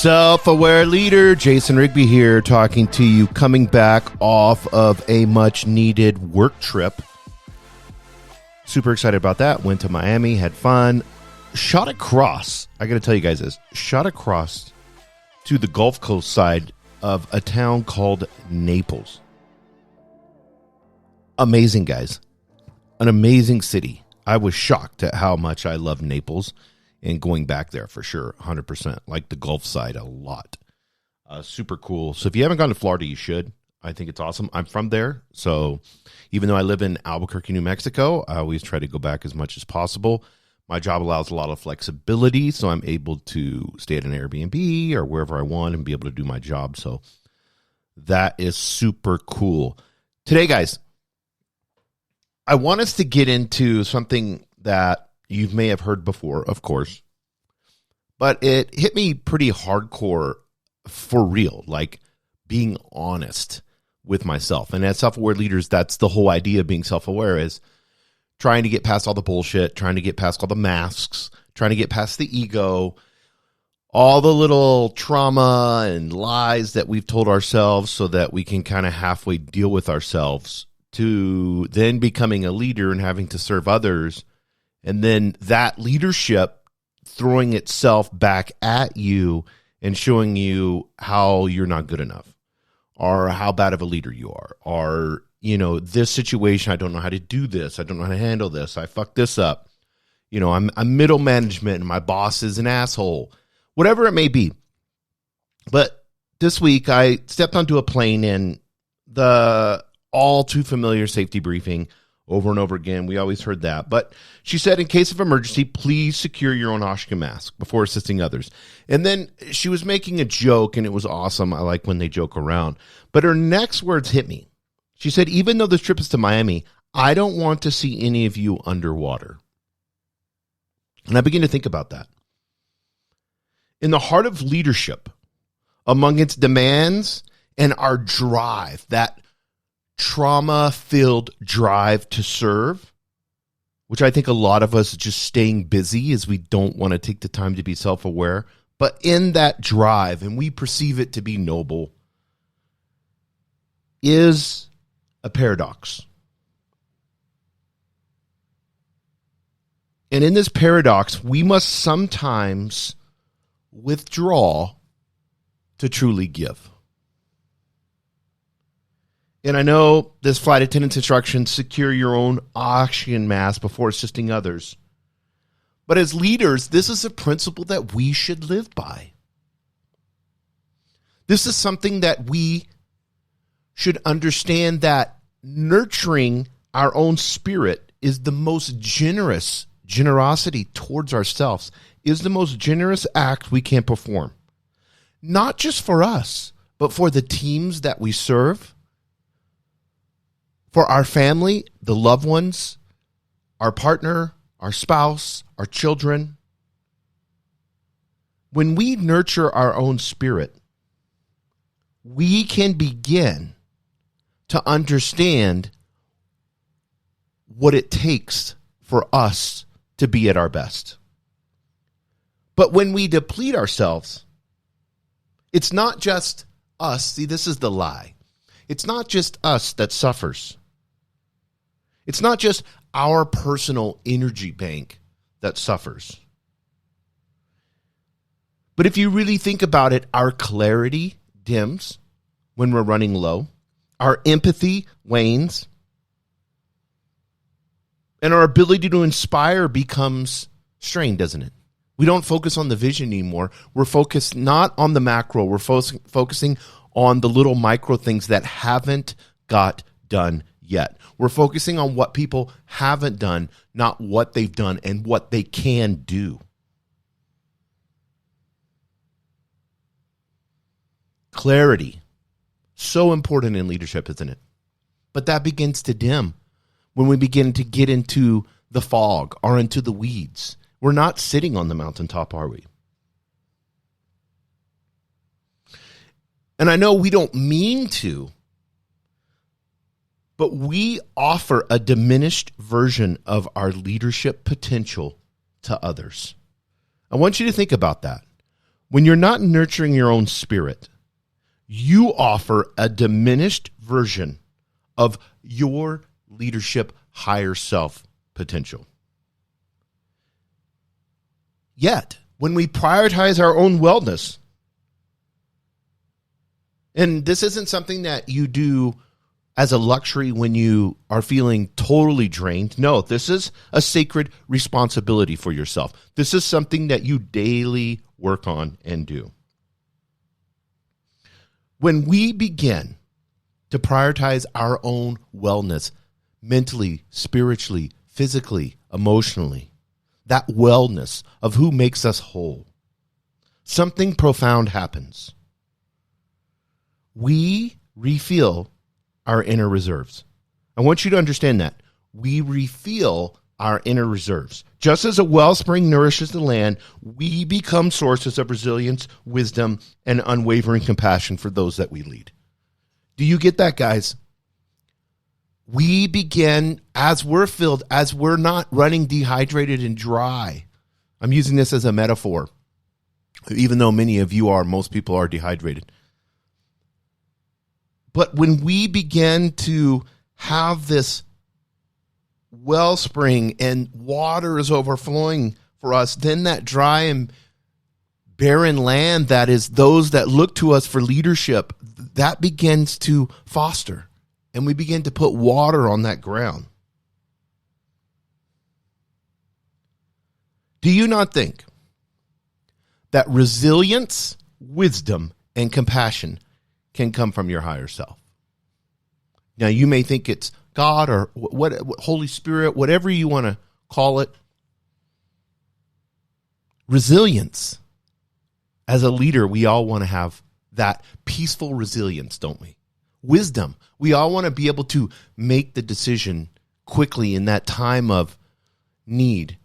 Self-aware leader, Jason Rigby here, talking to you, coming back off of a much-needed work trip. Super excited about that. Went to Miami, had fun. Shot across, I got to tell you guys this, shot across to the Gulf Coast side of a town called Naples. Amazing, guys. An amazing city. I was shocked at how much I love Naples. And going back there for sure, 100%. Like the Gulf side a lot. Super cool. So if you haven't gone to Florida, you should. I think it's awesome. I'm from there. So even though I live in Albuquerque, New Mexico, I always try to go back as much as possible. My job allows a lot of flexibility, so I'm able to stay at an Airbnb or wherever I want and be able to do my job. So that is super cool. Today, guys, I want us to get into something that you may have heard before, of course, but it hit me pretty hardcore for real, like being honest with myself. And as self-aware leaders, that's the whole idea of being self-aware, is trying to get past all the bullshit, trying to get past all the masks, trying to get past the ego, all the little trauma and lies that we've told ourselves so that we can kind of halfway deal with ourselves, to then becoming a leader and having to serve others. And then that leadership throwing itself back at you and showing you how you're not good enough, or how bad of a leader you are, or, you know, this situation, I don't know how to do this. I don't know how to handle this. I fucked this up. You know, I'm middle management and my boss is an asshole, whatever it may be. But this week I stepped onto a plane, and the all too familiar safety briefing over and over again. We always heard that. But she said, in case of emergency, please secure your own oxygen mask before assisting others. And then she was making a joke, and it was awesome. I like when they joke around. But her next words hit me. She said, even though this trip is to Miami, I don't want to see any of you underwater. And I begin to think about that. In the heart of leadership, among its demands and our drive, that trauma-filled drive to serve, which I think a lot of us just staying busy as we don't want to take the time to be self-aware. But in that drive, and we perceive it to be noble, is a paradox. And in this paradox, we must sometimes withdraw to truly give. And I know this flight attendant's instruction, secure your own oxygen mask before assisting others. But as leaders, this is a principle that we should live by. This is something that we should understand, that nurturing our own spirit is the most generosity towards ourselves, is the most generous act we can perform. Not just for us, but for the teams that we serve, for our family, the loved ones, our partner, our spouse, our children. When we nurture our own spirit, we can begin to understand what it takes for us to be at our best. But when we deplete ourselves, it's not just us. See, this is the lie. It's not just us that suffers. It's not just our personal energy bank that suffers. But if you really think about it, our clarity dims when we're running low. Our empathy wanes. And our ability to inspire becomes strained, doesn't it? We don't focus on the vision anymore. We're focused not on the macro. We're focusing on the little micro things that haven't got done yet. We're focusing on what people haven't done, not what they've done and what they can do. Clarity. So important in leadership, isn't it? But that begins to dim when we begin to get into the fog or into the weeds. We're not sitting on the mountaintop, are we? And I know we don't mean to, but we offer a diminished version of our leadership potential to others. I want you to think about that. When you're not nurturing your own spirit, you offer a diminished version of your leadership higher self potential. Yet, when we prioritize our own wellness, and this isn't something that you do as a luxury when you are feeling totally drained. No, this is a sacred responsibility for yourself. This is something that you daily work on and do. When we begin to prioritize our own wellness, mentally, spiritually, physically, emotionally, that wellness of who makes us whole, something profound happens. We refill our inner reserves. I want you to understand that. We refill our inner reserves. Just as a wellspring nourishes the land, we become sources of resilience, wisdom, and unwavering compassion for those that we lead. Do you get that, guys? We begin, as we're filled, as we're not running dehydrated and dry. I'm using this as a metaphor, even though many of you are, most people are dehydrated. But when we begin to have this wellspring and water is overflowing for us, then that dry and barren land that is those that look to us for leadership, that begins to foster. And we begin to put water on that ground. Do you not think that resilience, wisdom, and compassion can come from your higher self? Now, you may think it's God or what Holy Spirit, whatever you want to call it. Resilience. As a leader, we all want to have that peaceful resilience, don't we? Wisdom. We all want to be able to make the decision quickly in that time of need,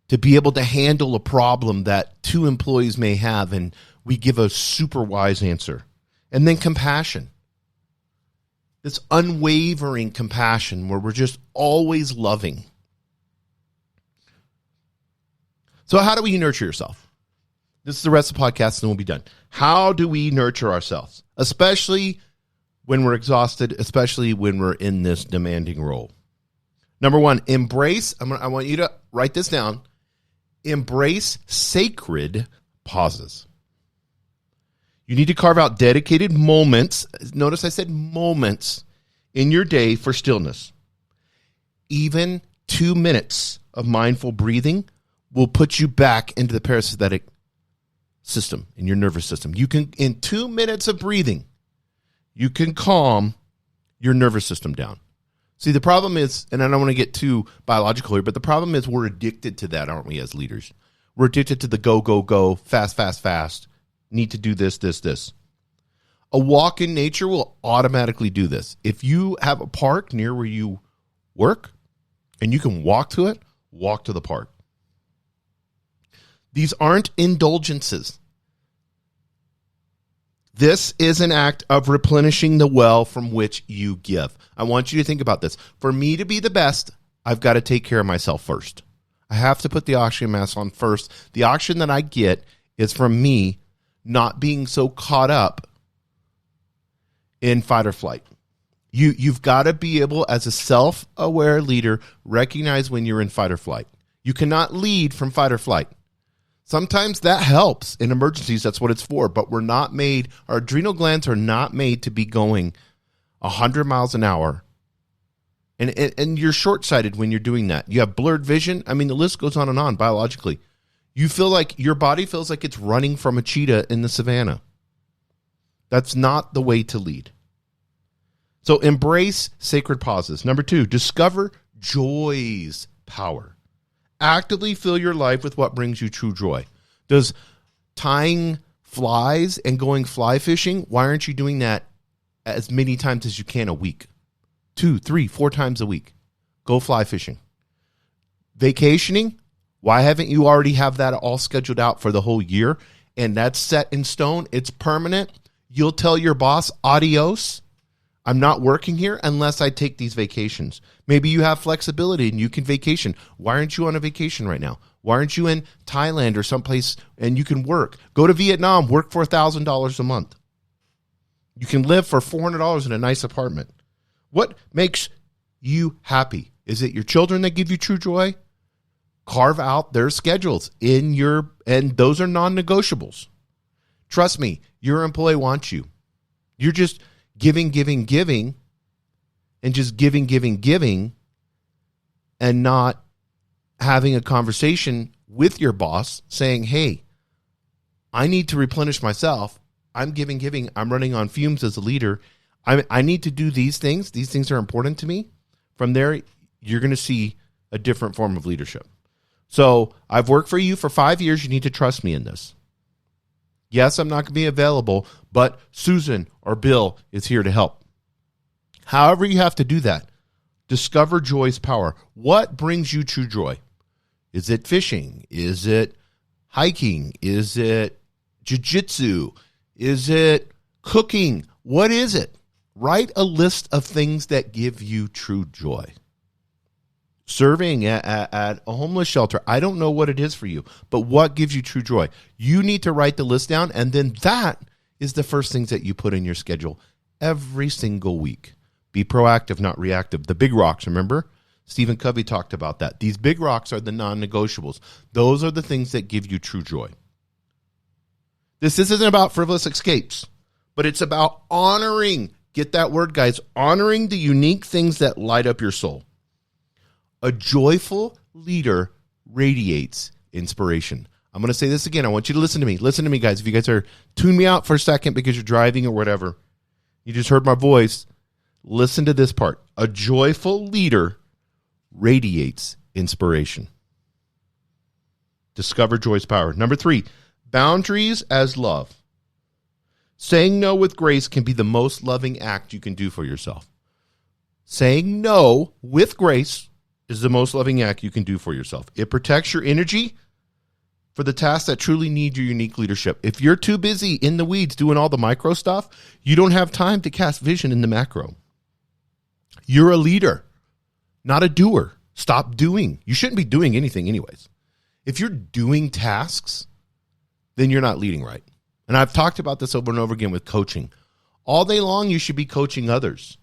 to be able to handle a problem that two employees may have, and we give a super wise answer. And then compassion. This unwavering compassion where we're just always loving. So how do we nurture yourself? This is the rest of the podcast and we'll be done. How do we nurture ourselves? Especially when we're exhausted, especially when we're in this demanding role. Number one, embrace, I want you to write this down. Embrace sacred pauses. You need to carve out dedicated moments. Notice I said moments in your day for stillness. Even 2 minutes of mindful breathing will put you back into the parasympathetic system, in your nervous system. You can, in 2 minutes of breathing, you can calm your nervous system down. See, the problem is, and I don't want to get too biological here, but the problem is we're addicted to that, aren't we, as leaders? We're addicted to the go, go, go, fast, fast, fast. Need to do this, this, this. A walk in nature will automatically do this. If you have a park near where you work and you can walk to it, walk to the park. These aren't indulgences. This is an act of replenishing the well from which you give. I want you to think about this. For me to be the best, I've got to take care of myself first. I have to put the oxygen mask on first. The oxygen that I get is from me not being so caught up in fight or flight. You've got to be able, as a self-aware leader, recognize when you're in fight or flight. You cannot lead from fight or flight. Sometimes that helps in emergencies. That's what it's for. But we're not made, our adrenal glands are not made to be going 100 miles an hour. And you're short-sighted when you're doing that. You have blurred vision. I mean, the list goes on and on biologically. You feel like your body feels like it's running from a cheetah in the savannah. That's not the way to lead. So embrace sacred pauses. Number 2, discover joy's power. Actively fill your life with what brings you true joy. Does tying flies and going fly fishing, why aren't you doing that as many times as you can a week? 2, 3, 4 times a week. Go fly fishing. Vacationing, why haven't you already have that all scheduled out for the whole year? And that's set in stone. It's permanent. You'll tell your boss, adios. I'm not working here unless I take these vacations. Maybe you have flexibility and you can vacation. Why aren't you on a vacation right now? Why aren't you in Thailand or someplace and you can work? Go to Vietnam, work for $1,000 a month. You can live for $400 in a nice apartment. What makes you happy? Is it your children that give you true joy? Carve out their schedules and those are non-negotiables. Trust me, your employee wants you. You're just giving, and just giving, and not having a conversation with your boss saying, hey, I need to replenish myself. I'm giving. I'm running on fumes as a leader. I need to do these things. These things are important to me. From there, you're going to see a different form of leadership. So I've worked for you for 5 years. You need to trust me in this. Yes, I'm not going to be available, but Susan or Bill is here to help. However you have to do that, discover joy's power. What brings you true joy? Is it fishing? Is it hiking? Is it jiu-jitsu? Is it cooking? What is it? Write a list of things that give you true joy. Serving at a homeless shelter. I don't know what it is for you, but what gives you true joy? You need to write the list down, and then that is the first things that you put in your schedule every single week. Be proactive, not reactive. The big rocks, remember? Stephen Covey talked about that. These big rocks are the non-negotiables. Those are the things that give you true joy. This isn't about frivolous escapes, but it's about honoring, get that word, guys, honoring the unique things that light up your soul. A joyful leader radiates inspiration. I'm going to say this again. I want you to listen to me. Listen to me, guys. If you guys are tune me out for a second because you're driving or whatever, you just heard my voice, listen to this part. A joyful leader radiates inspiration. Discover joy's power. Number 3, boundaries as love. Saying no with grace can be the most loving act you can do for yourself. Saying no with grace is the most loving act you can do for yourself. It protects your energy for the tasks that truly need your unique leadership. If you're too busy in the weeds doing all the micro stuff, you don't have time to cast vision in the macro. You're a leader, not a doer. Stop doing. You shouldn't be doing anything anyways. If you're doing tasks, then you're not leading right. And I've talked about this over and over again with coaching. All day long, you should be coaching others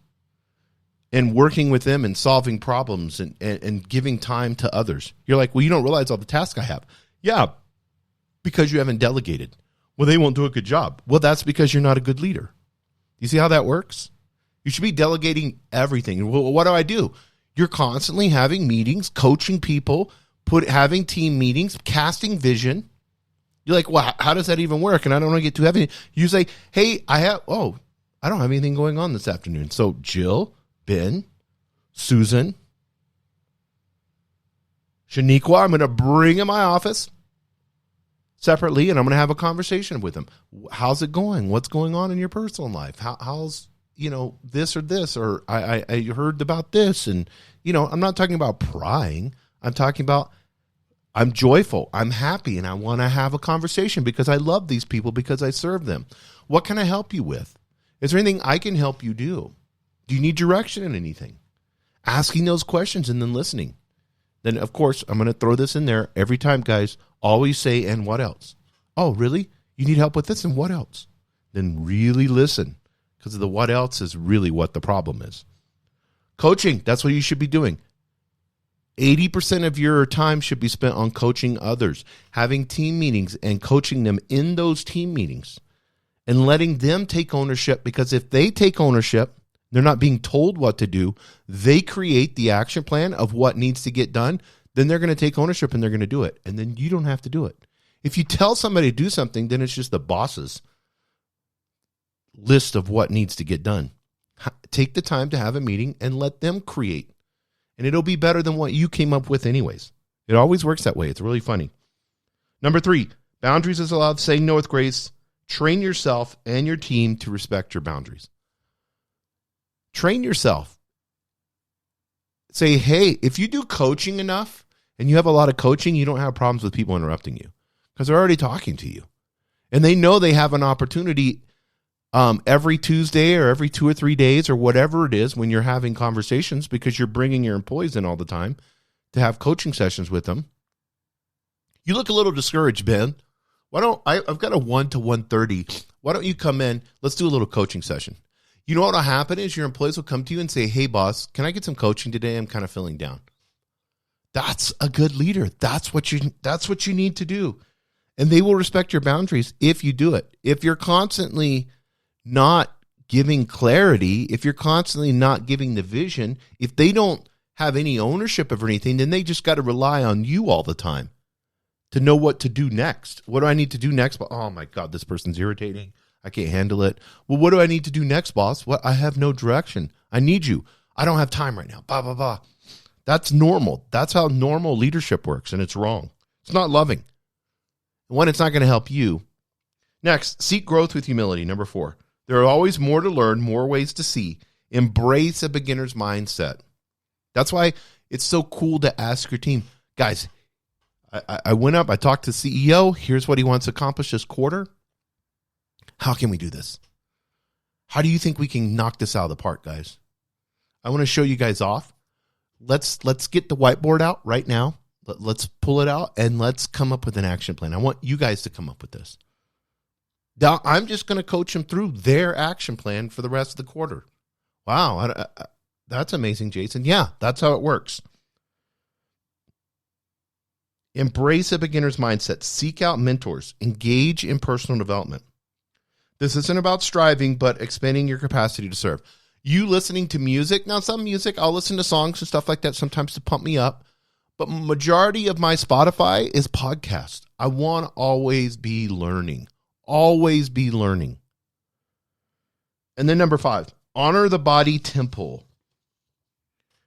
and working with them and solving problems and giving time to others. You're like, well, you don't realize all the tasks I have. Yeah, because you haven't delegated. Well, they won't do a good job. Well, that's because you're not a good leader. You see how that works? You should be delegating everything. Well, what do? You're constantly having meetings, coaching people, having team meetings, casting vision. You're like, well, how does that even work? And I don't want to get too heavy. You say, hey, I don't have anything going on this afternoon. So Jill, Ben, Susan, Shaniqua, I'm going to bring in my office separately, and I'm going to have a conversation with them. How's it going? What's going on in your personal life? How's this or this, or I heard about this, and I'm not talking about prying. I'm talking about I'm joyful, I'm happy, and I want to have a conversation because I love these people because I serve them. What can I help you with? Is there anything I can help you do? Do you need direction in anything? Asking those questions and then listening. Then, of course, I'm going to throw this in there every time, guys. Always say, and what else? Oh, really? You need help with this, and what else? Then really listen, because the what else is really what the problem is. Coaching, that's what you should be doing. 80% of your time should be spent on coaching others, having team meetings and coaching them in those team meetings and letting them take ownership, because if they take ownership, they're not being told what to do. They create the action plan of what needs to get done. Then they're going to take ownership and they're going to do it. And then you don't have to do it. If you tell somebody to do something, then it's just the boss's list of what needs to get done. Take the time to have a meeting and let them create. And it'll be better than what you came up with anyways. It always works that way. It's really funny. Number 3, boundaries is allowed. Saying no with grace. Train yourself and your team to respect your boundaries. Train yourself. Say, hey, if you do coaching enough and you have a lot of coaching, you don't have problems with people interrupting you because they're already talking to you. And they know they have an opportunity every Tuesday or every 2 or 3 days or whatever it is when you're having conversations, because you're bringing your employees in all the time to have coaching sessions with them. You look a little discouraged, Ben. I've got a 1 to 1:30. Why don't you come in? Let's do a little coaching session. You know what will happen is your employees will come to you and say, hey, boss, can I get some coaching today? I'm kind of feeling down. That's a good leader. That's what you need to do. And they will respect your boundaries if you do it. If you're constantly not giving clarity, if you're constantly not giving the vision, if they don't have any ownership of anything, then they just got to rely on you all the time to know what to do next. What do I need to do next? Oh my God, this person's irritating. I can't handle it. Well, what do I need to do next, boss? What? I have no direction. I need you. I don't have time right now. Blah, blah, blah. That's normal. That's how normal leadership works, and it's wrong. It's not loving. One, it's not going to help you. Next, seek growth with humility. Number 4, there are always more to learn, more ways to see. Embrace a beginner's mindset. That's why it's so cool to ask your team, guys, I went up, I talked to the CEO. Here's what he wants to accomplish this quarter. How can we do this? How do you think we can knock this out of the park, guys? I want to show you guys off. Let's get the whiteboard out right now. Let's pull it out and let's come up with an action plan. I want you guys to come up with this. Now, I'm just going to coach them through their action plan for the rest of the quarter. Wow, that's amazing, Jason. Yeah, that's how it works. Embrace a beginner's mindset. Seek out mentors. Engage in personal development. This isn't about striving, but expanding your capacity to serve. You listening to music. Now, some music, I'll listen to songs and stuff like that sometimes to pump me up. But majority of my Spotify is podcast. I want to always be learning. Always be learning. And then number 5, honor the body temple.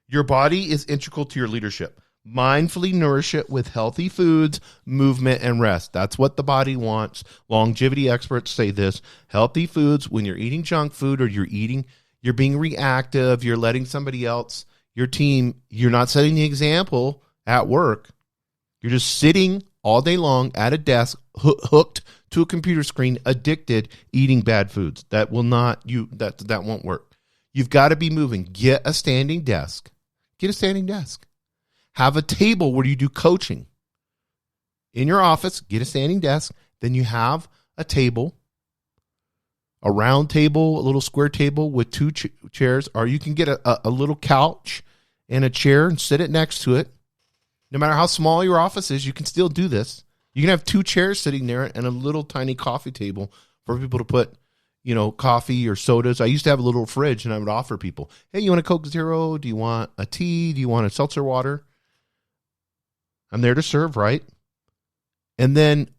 Your body is integral to your leadership. Mindfully nourish it with healthy foods, movement, and rest. That's what the body wants. Longevity experts say this. Healthy foods, when you're eating junk food or you're being reactive, you're letting somebody else, your team, you're not setting the example at work. You're just sitting all day long at a desk, hooked to a computer screen, addicted, eating bad foods. That won't work. You've got to be moving. Get a standing desk. Have a table where you do coaching. In your office, get a standing desk. Then you have a table, a round table, a little square table with 2 chairs, or you can get a little couch and a chair and sit it next to it. No matter how small your office is, you can still do this. You can have 2 chairs sitting there and a little tiny coffee table for people to put, coffee or sodas. I used to have a little fridge, and I would offer people, hey, you want a Coke Zero? Do you want a tea? Do you want a seltzer water? I'm there to serve, right? And then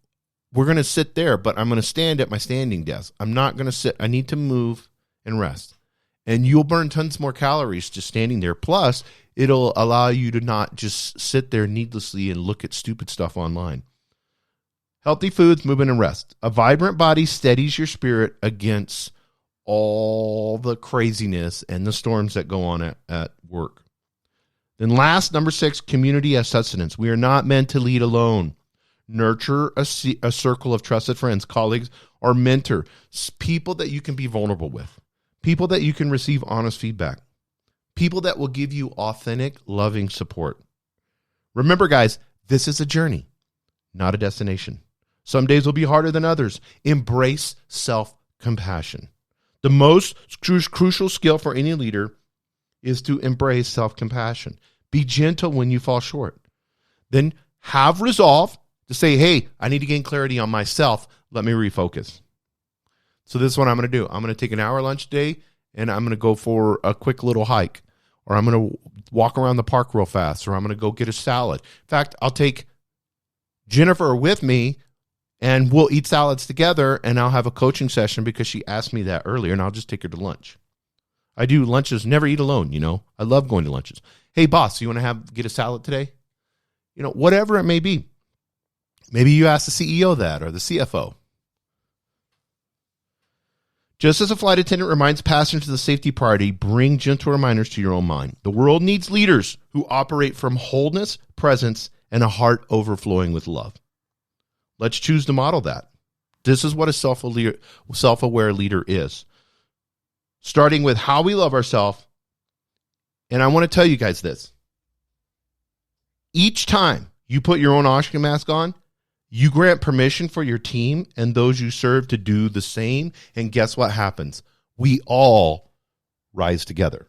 we're going to sit there, but I'm going to stand at my standing desk. I'm not going to sit. I need to move and rest. And you'll burn tons more calories just standing there. Plus, it'll allow you to not just sit there needlessly and look at stupid stuff online. Healthy foods, movement, and rest. A vibrant body steadies your spirit against all the craziness and the storms that go on at work. Then last, number 6, community as sustenance. We are not meant to lead alone. Nurture a circle of trusted friends, colleagues, or mentor, people that you can be vulnerable with, people that you can receive honest feedback, people that will give you authentic, loving support. Remember, guys, this is a journey, not a destination. Some days will be harder than others. Embrace self-compassion. The most crucial skill for any leader is to embrace self-compassion. Be gentle when you fall short. Then have resolve to say, hey, I need to gain clarity on myself. Let me refocus. So this is what I'm going to do. I'm going to take an hour lunch today, and I'm going to go for a quick little hike, or I'm going to walk around the park real fast, or I'm going to go get a salad. In fact, I'll take Jennifer with me, and we'll eat salads together, and I'll have a coaching session because she asked me that earlier, and I'll just take her to lunch. I do lunches, never eat alone, I love going to lunches. Hey, boss, you want to get a salad today? Whatever it may be. Maybe you ask the CEO that or the CFO. Just as a flight attendant reminds passengers of the safety priority, bring gentle reminders to your own mind. The world needs leaders who operate from wholeness, presence, and a heart overflowing with love. Let's choose to model that. This is what a self-aware leader is. Starting with how we love ourselves. And I want to tell you guys this. Each time you put your own oxygen mask on, you grant permission for your team and those you serve to do the same. And guess what happens? We all rise together.